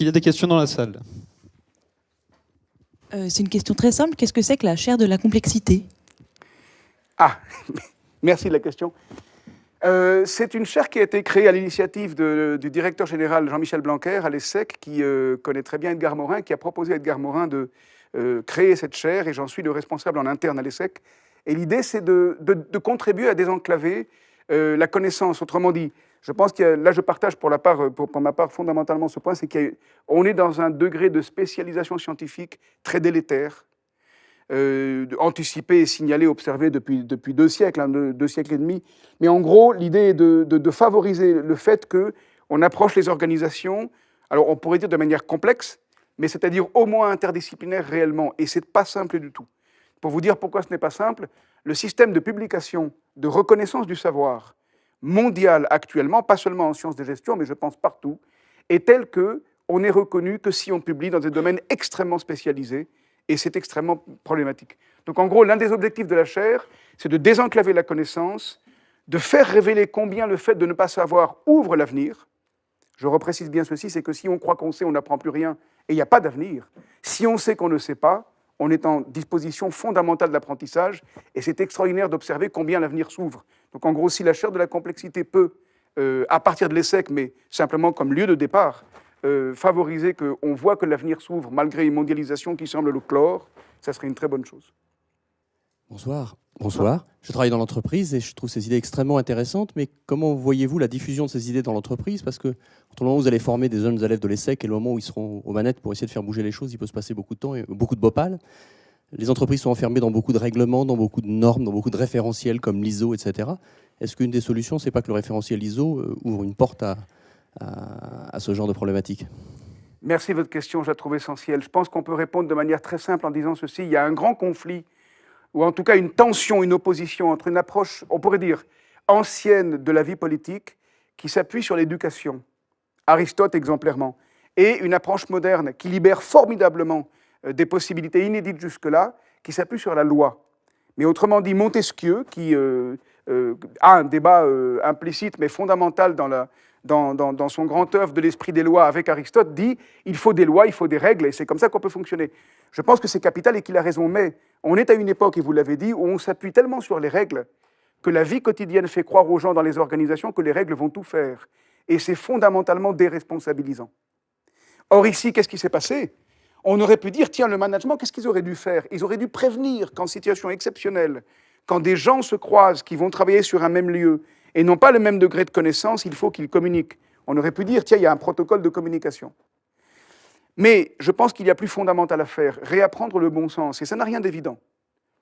qu'il y a des questions dans la salle? C'est une question très simple. Qu'est-ce que c'est que la chaire de la complexité? Ah, merci de la question. C'est une chaire qui a été créée à l'initiative du directeur général Jean-Michel Blanquer à l'ESSEC, qui connaît très bien Edgar Morin, qui a proposé à Edgar Morin de créer cette chaire, et j'en suis le responsable en interne à l'ESSEC. Et l'idée, c'est de contribuer à désenclaver la connaissance. Autrement dit, je pense que là, je partage pour ma part fondamentalement ce point, c'est qu'on est dans un degré de spécialisation scientifique très délétère, anticipé, signalé, observé depuis 2 siècles, 2 siècles et demi. Mais en gros, l'idée est de favoriser le fait qu'on approche les organisations, alors on pourrait dire de manière complexe, mais c'est-à-dire au moins interdisciplinaire réellement. Et c'est pas simple du tout. Pour vous dire pourquoi ce n'est pas simple, le système de publication, de reconnaissance du savoir mondial actuellement, pas seulement en sciences de gestion, mais je pense partout, est tel qu'on n'est reconnu que si on publie dans des domaines extrêmement spécialisés, et c'est extrêmement problématique. Donc en gros, l'un des objectifs de la chaire, c'est de désenclaver la connaissance, de faire révéler combien le fait de ne pas savoir ouvre l'avenir. Je reprécise bien ceci, c'est que si on croit qu'on sait, on n'apprend plus rien, et il n'y a pas d'avenir. Si on sait qu'on ne sait pas, on est en disposition fondamentale d'apprentissage, et c'est extraordinaire d'observer combien l'avenir s'ouvre. Donc en gros, si la chaire de la complexité peut, à partir de l'ESSEC, mais simplement comme lieu de départ, favoriser qu'on voit que l'avenir s'ouvre malgré une mondialisation qui semble le clore, ça serait une très bonne chose. Bonsoir. Bonsoir. Je travaille dans l'entreprise et je trouve ces idées extrêmement intéressantes, mais comment voyez-vous la diffusion de ces idées dans l'entreprise? Parce que entre le moment où vous allez former des jeunes élèves de l'ESSEC et le moment où ils seront aux manettes pour essayer de faire bouger les choses, il peut se passer beaucoup de temps et beaucoup de bhopal. Les entreprises sont enfermées dans beaucoup de règlements, dans beaucoup de normes, dans beaucoup de référentiels comme l'ISO, etc. Est-ce qu'une des solutions, c'est pas que le référentiel ISO ouvre une porte à ce genre de problématique? Merci de votre question, je la trouve essentielle. Je pense qu'on peut répondre de manière très simple en disant ceci. Il y a un grand conflit, ou en tout cas une tension, une opposition entre une approche, on pourrait dire, ancienne de la vie politique, qui s'appuie sur l'éducation, Aristote exemplairement, et une approche moderne qui libère formidablement des possibilités inédites jusque-là, qui s'appuie sur la loi. Mais autrement dit, Montesquieu, qui a un débat implicite mais fondamental dans son grand œuvre de l'esprit des lois avec Aristote, dit il faut des lois, il faut des règles, et c'est comme ça qu'on peut fonctionner. Je pense que c'est capital et qu'il a raison, mais on est à une époque, et vous l'avez dit, où on s'appuie tellement sur les règles que la vie quotidienne fait croire aux gens dans les organisations que les règles vont tout faire. Et c'est fondamentalement déresponsabilisant. Or ici, qu'est-ce qui s'est passé? On aurait pu dire, tiens, le management, qu'est-ce qu'ils auraient dû faire? Ils auraient dû prévenir qu'en situation exceptionnelle, quand des gens se croisent, qui vont travailler sur un même lieu, et n'ont pas le même degré de connaissance, il faut qu'ils communiquent. On aurait pu dire, tiens, il y a un protocole de communication. Mais je pense qu'il y a plus fondamental à faire, réapprendre le bon sens, et ça n'a rien d'évident.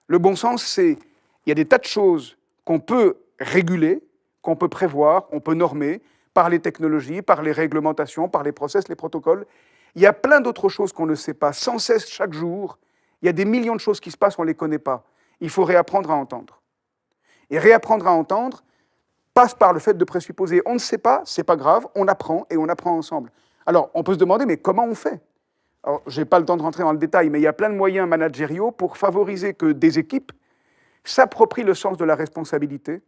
Le bon sens, c'est, il y a des tas de choses qu'on peut réguler, qu'on peut prévoir, on peut normer, par les technologies, par les réglementations, par les process, les protocoles. Il y a plein d'autres choses qu'on ne sait pas, sans cesse, chaque jour. Il y a des millions de choses qui se passent, on ne les connaît pas. Il faut réapprendre à entendre. Et réapprendre à entendre passe par le fait de présupposer, on ne sait pas, c'est pas grave, on apprend et on apprend ensemble. Alors, on peut se demander, mais comment on fait? Alors, je n'ai pas le temps de rentrer dans le détail, mais il y a plein de moyens managériaux pour favoriser que des équipes s'approprient le sens de la responsabilité.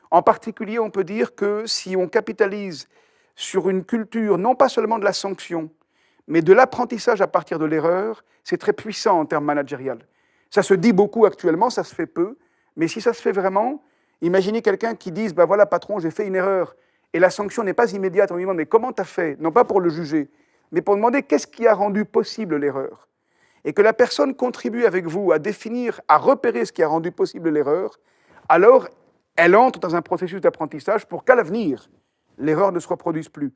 En particulier, on peut dire que si on capitalise sur une culture, non pas seulement de la sanction, mais de l'apprentissage à partir de l'erreur, c'est très puissant en termes managériels. Ça se dit beaucoup actuellement, ça se fait peu, mais si ça se fait vraiment, imaginez quelqu'un qui dise, ben voilà patron, j'ai fait une erreur, et la sanction n'est pas immédiate, on lui demande, mais comment tu as fait? Non pas pour le juger, mais pour demander qu'est-ce qui a rendu possible l'erreur. Et que la personne contribue avec vous à définir, à repérer ce qui a rendu possible l'erreur, alors elle entre dans un processus d'apprentissage pour qu'à l'avenir, l'erreur ne se reproduise plus.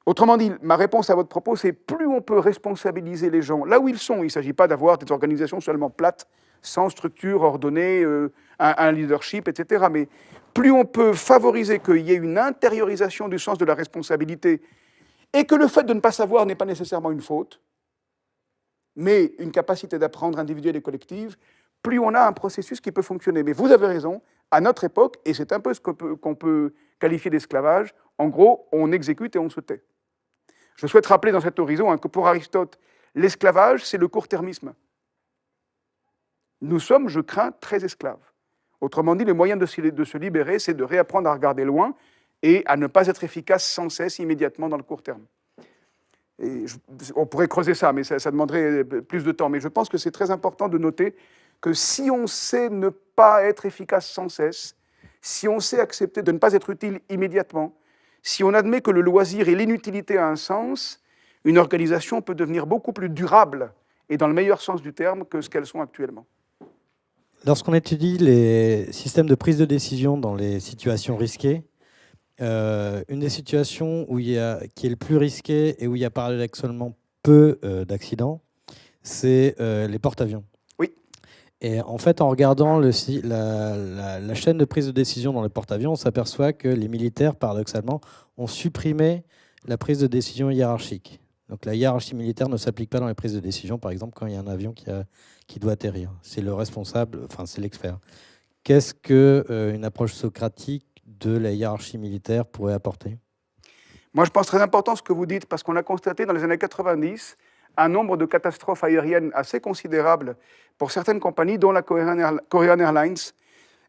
Autrement dit, ma réponse à votre propos, c'est plus on peut responsabiliser les gens là où ils sont. Il ne s'agit pas d'avoir des organisations seulement plates, sans structure ordonnée, un leadership, etc. Mais plus on peut favoriser qu'il y ait une intériorisation du sens de la responsabilité et que le fait de ne pas savoir n'est pas nécessairement une faute, mais une capacité d'apprendre individuelle et collective, plus on a un processus qui peut fonctionner. Mais vous avez raison, à notre époque, et c'est un peu ce qu'on peut qualifier d'esclavage, en gros, on exécute et on se tait. Je souhaite rappeler dans cet horizon que pour Aristote, l'esclavage, c'est le court-termisme. Nous sommes, je crains, très esclaves. Autrement dit, le moyen de se libérer, c'est de réapprendre à regarder loin et à ne pas être efficace sans cesse, immédiatement, dans le court terme. On pourrait creuser ça, mais ça demanderait plus de temps. Mais je pense que c'est très important de noter que si on sait ne pas être efficace sans cesse, si on sait accepter de ne pas être utile immédiatement, si on admet que le loisir et l'inutilité a un sens, une organisation peut devenir beaucoup plus durable, et dans le meilleur sens du terme, que ce qu'elles sont actuellement. Lorsqu'on étudie les systèmes de prise de décision dans les situations risquées, une des situations qui est le plus risquée et où il y a paradoxalement peu d'accidents, c'est les porte-avions. Oui. Et en fait, en regardant la chaîne de prise de décision dans les porte-avions, on s'aperçoit que les militaires, paradoxalement, ont supprimé la prise de décision hiérarchique. Donc la hiérarchie militaire ne s'applique pas dans les prises de décision, par exemple, quand il y a un avion qui doit atterrir. C'est le responsable, enfin c'est l'expert. Qu'est-ce qu'une approche socratique de la hiérarchie militaire pourrait apporter? Moi, je pense très important ce que vous dites, parce qu'on a constaté dans les années 90 un nombre de catastrophes aériennes assez considérables pour certaines compagnies, dont la Korean Airlines,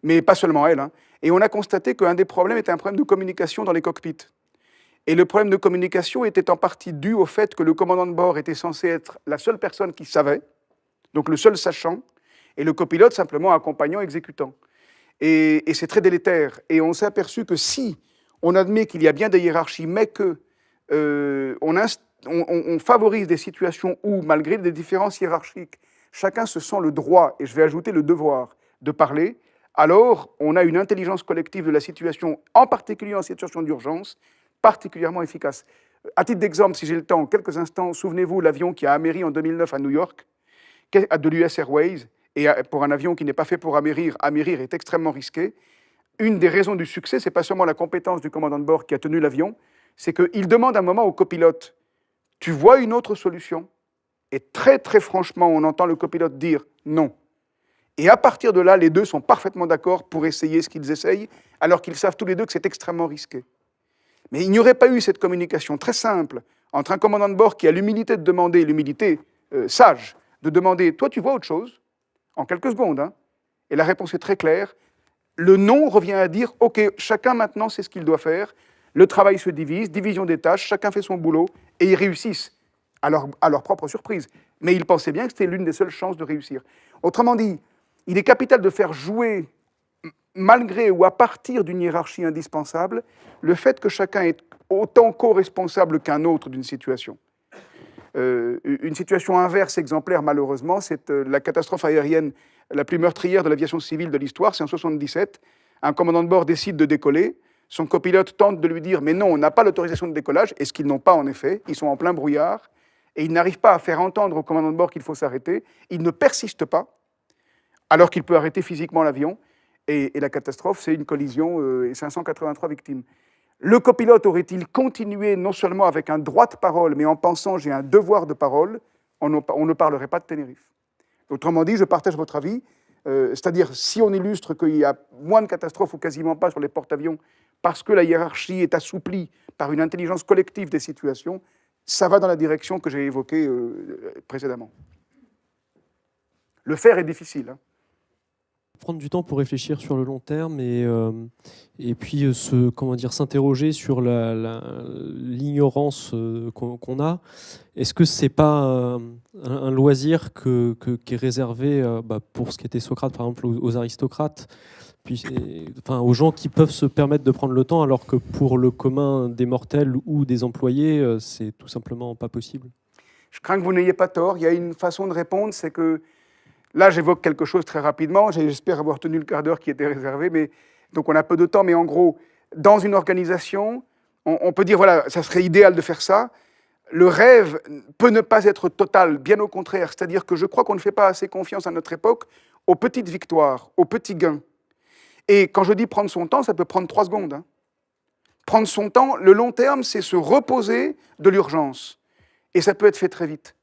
mais pas seulement elle. Hein. Et on a constaté qu'un des problèmes était un problème de communication dans les cockpits. Et le problème de communication était en partie dû au fait que le commandant de bord était censé être la seule personne qui savait, donc le seul sachant, et le copilote simplement accompagnant, exécutant. Et c'est très délétère. Et on s'est aperçu que si on admet qu'il y a bien des hiérarchies, mais qu'on favorise des situations où, malgré des différences hiérarchiques, chacun se sent le droit, et je vais ajouter le devoir, de parler, alors on a une intelligence collective de la situation, en particulier en situation d'urgence, particulièrement efficace. À titre d'exemple, si j'ai le temps, en quelques instants, souvenez-vous l'avion qui a améri en 2009 à New York, de l'US Airways, et pour un avion qui n'est pas fait pour amérir est extrêmement risqué. Une des raisons du succès, ce n'est pas seulement la compétence du commandant de bord qui a tenu l'avion, c'est qu'il demande un moment au copilote, tu vois une autre solution? Et très très franchement, on entend le copilote dire non. Et à partir de là, les deux sont parfaitement d'accord pour essayer ce qu'ils essayent, alors qu'ils savent tous les deux que c'est extrêmement risqué. Mais il n'y aurait pas eu cette communication très simple entre un commandant de bord qui a l'humilité de demander, l'humilité sage, de demander, toi tu vois autre chose? En quelques secondes. Hein. Et la réponse est très claire. Le non revient à dire, OK, chacun maintenant sait ce qu'il doit faire, le travail se divise, division des tâches, chacun fait son boulot, et ils réussissent, à leur propre surprise. Mais ils pensaient bien que c'était l'une des seules chances de réussir. Autrement dit, il est capital de faire jouer, malgré ou à partir d'une hiérarchie indispensable, le fait que chacun est autant co-responsable qu'un autre d'une situation. Une situation inverse exemplaire, malheureusement, c'est la catastrophe aérienne la plus meurtrière de l'aviation civile de l'histoire, c'est en 1977. Un commandant de bord décide de décoller, son copilote tente de lui dire « mais non, on n'a pas l'autorisation de décollage », et ce qu'ils n'ont pas en effet, ils sont en plein brouillard, et ils n'arrivent pas à faire entendre au commandant de bord qu'il faut s'arrêter, il ne persiste pas, alors qu'il peut arrêter physiquement l'avion, et la catastrophe, c'est une collision et 583 victimes. Le copilote aurait-il continué non seulement avec un droit de parole, mais en pensant j'ai un devoir de parole, on ne parlerait pas de Tenerife. Autrement dit, je partage votre avis, c'est-à-dire si on illustre qu'il y a moins de catastrophes ou quasiment pas sur les porte-avions parce que la hiérarchie est assouplie par une intelligence collective des situations, ça va dans la direction que j'ai évoquée précédemment. Le faire est difficile. Hein. Prendre du temps pour réfléchir sur le long terme et puis s'interroger sur l'ignorance qu'on a. Est-ce que c'est pas un loisir qui est réservé pour ce qu'était Socrate, par exemple, aux aristocrates, aux gens qui peuvent se permettre de prendre le temps, alors que pour le commun des mortels ou des employés, c'est tout simplement pas possible? Je crains que vous n'ayez pas tort. Il y a une façon de répondre, c'est que là, j'évoque quelque chose très rapidement. J'espère avoir tenu le quart d'heure qui était réservé, mais donc on a peu de temps. Mais en gros, dans une organisation, on peut dire, voilà, ça serait idéal de faire ça. Le rêve peut ne pas être total, bien au contraire. C'est-à-dire que je crois qu'on ne fait pas assez confiance à notre époque aux petites victoires, aux petits gains. Et quand je dis prendre son temps, ça peut prendre 3 secondes. Hein. Prendre son temps, le long terme, c'est se reposer de l'urgence. Et ça peut être fait très vite.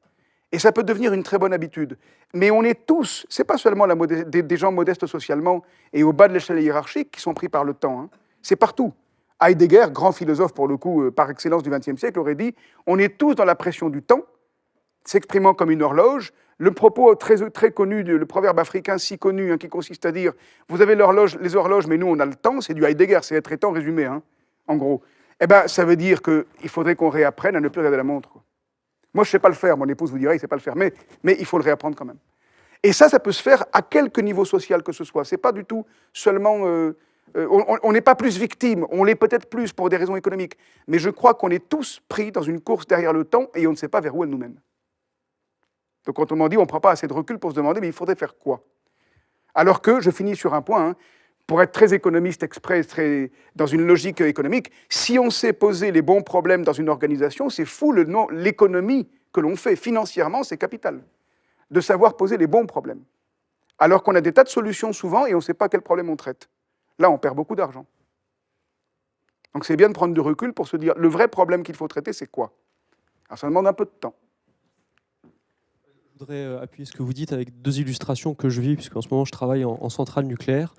Et ça peut devenir une très bonne habitude. Mais on est tous, ce n'est pas seulement des gens modestes socialement et au bas de l'échelle hiérarchique qui sont pris par le temps. Hein. C'est partout. Heidegger, grand philosophe pour le coup, par excellence du XXe siècle, aurait dit « on est tous dans la pression du temps, s'exprimant comme une horloge ». Le propos très, très connu, le proverbe africain si connu, hein, qui consiste à dire « vous avez les horloges, mais nous on a le temps », c'est du Heidegger, c'est être et temps résumé, hein, en gros. Eh bien, ça veut dire qu'il faudrait qu'on réapprenne à ne plus regarder la montre. Quoi. Moi, je ne sais pas le faire. Mon épouse vous dirait, il ne sait pas le faire. Mais il faut le réapprendre quand même. Et ça peut se faire à quelque niveau social que ce soit. Ce n'est pas du tout seulement... on n'est pas plus victime. On l'est peut-être plus pour des raisons économiques. Mais je crois qu'on est tous pris dans une course derrière le temps et on ne sait pas vers où elle nous mène. Donc, autrement dit, on ne prend pas assez de recul pour se demander, mais il faudrait faire quoi? Alors que, je finis sur un point, hein, pour être très économiste exprès, dans une logique économique, si on sait poser les bons problèmes dans une organisation, c'est fou l'économie que l'on fait. Financièrement, c'est capital. De savoir poser les bons problèmes. Alors qu'on a des tas de solutions souvent et on ne sait pas quel problème on traite. Là, on perd beaucoup d'argent. Donc c'est bien de prendre du recul pour se dire, le vrai problème qu'il faut traiter, c'est quoi? Alors ça demande un peu de temps. Je voudrais appuyer ce que vous dites avec deux illustrations que je vis, puisqu'en ce moment je travaille en centrale nucléaire.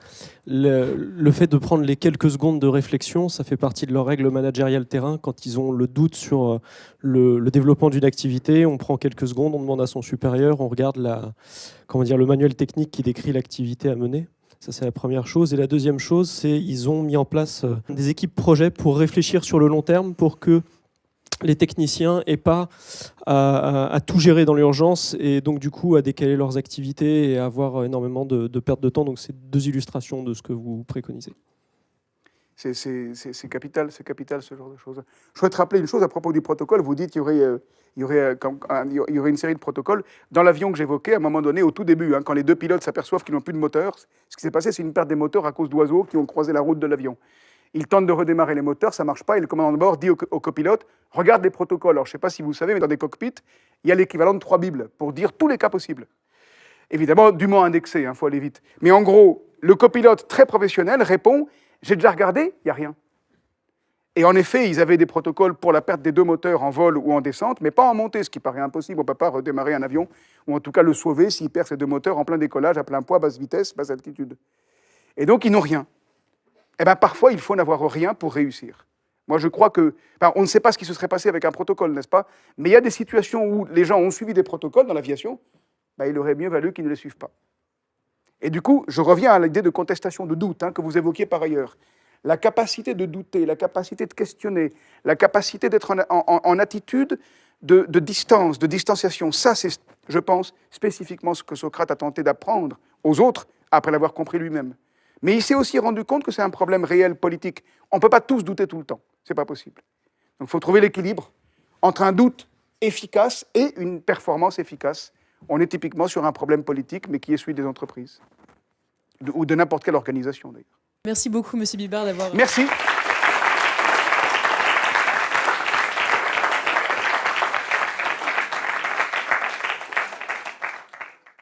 Le fait de prendre les quelques secondes de réflexion, ça fait partie de leur règle managériale terrain. Quand ils ont le doute sur le développement d'une activité, on prend quelques secondes, on demande à son supérieur, on regarde le manuel technique qui décrit l'activité à mener. Ça, c'est la première chose. Et la deuxième chose, c'est qu'ils ont mis en place des équipes projets pour réfléchir sur le long terme, pour que les techniciens n'aient pas à tout gérer dans l'urgence et donc du coup à décaler leurs activités et à avoir énormément de pertes de temps. Donc c'est deux illustrations de ce que vous préconisez. C'est capital ce genre de choses. Je souhaite rappeler une chose à propos du protocole. Vous dites qu'il y aurait une série de protocoles. Dans l'avion que j'évoquais, à un moment donné, au tout début, hein, quand les deux pilotes s'aperçoivent qu'ils n'ont plus de moteur, ce qui s'est passé, c'est une perte des moteurs à cause d'oiseaux qui ont croisé la route de l'avion. Ils tentent de redémarrer les moteurs, ça ne marche pas, et le commandant de bord dit au copilote, regarde les protocoles. Alors je ne sais pas si vous savez, mais dans des cockpits, il y a l'équivalent de 3 bibles pour dire tous les cas possibles. Évidemment, dûment indexé, il faut aller vite. Mais en gros, le copilote très professionnel répond, j'ai déjà regardé, il n'y a rien. Et en effet, ils avaient des protocoles pour la perte des deux moteurs en vol ou en descente, mais pas en montée, ce qui paraît impossible. On ne peut pas redémarrer un avion, ou en tout cas le sauver s'il perd ses deux moteurs en plein décollage, à plein poids, basse vitesse, basse altitude. Et donc, ils n'ont rien. Eh bien, parfois, il faut n'avoir rien pour réussir. Moi, je crois que... on ne sait pas ce qui se serait passé avec un protocole, n'est-ce pas? Mais il y a des situations où les gens ont suivi des protocoles dans l'aviation, il aurait mieux valu qu'ils ne les suivent pas. Et du coup, je reviens à l'idée de contestation, de doute, que vous évoquiez par ailleurs. La capacité de douter, la capacité de questionner, la capacité d'être en attitude de distance, de distanciation, ça, c'est, je pense, spécifiquement ce que Socrate a tenté d'apprendre aux autres après l'avoir compris lui-même. Mais il s'est aussi rendu compte que c'est un problème réel, politique. On ne peut pas tous douter tout le temps. Ce n'est pas possible. Donc il faut trouver l'équilibre entre un doute efficace et une performance efficace. On est typiquement sur un problème politique, mais qui est celui des entreprises. Ou de n'importe quelle organisation, d'ailleurs. Merci beaucoup, Monsieur Bibard, d'avoir... Merci.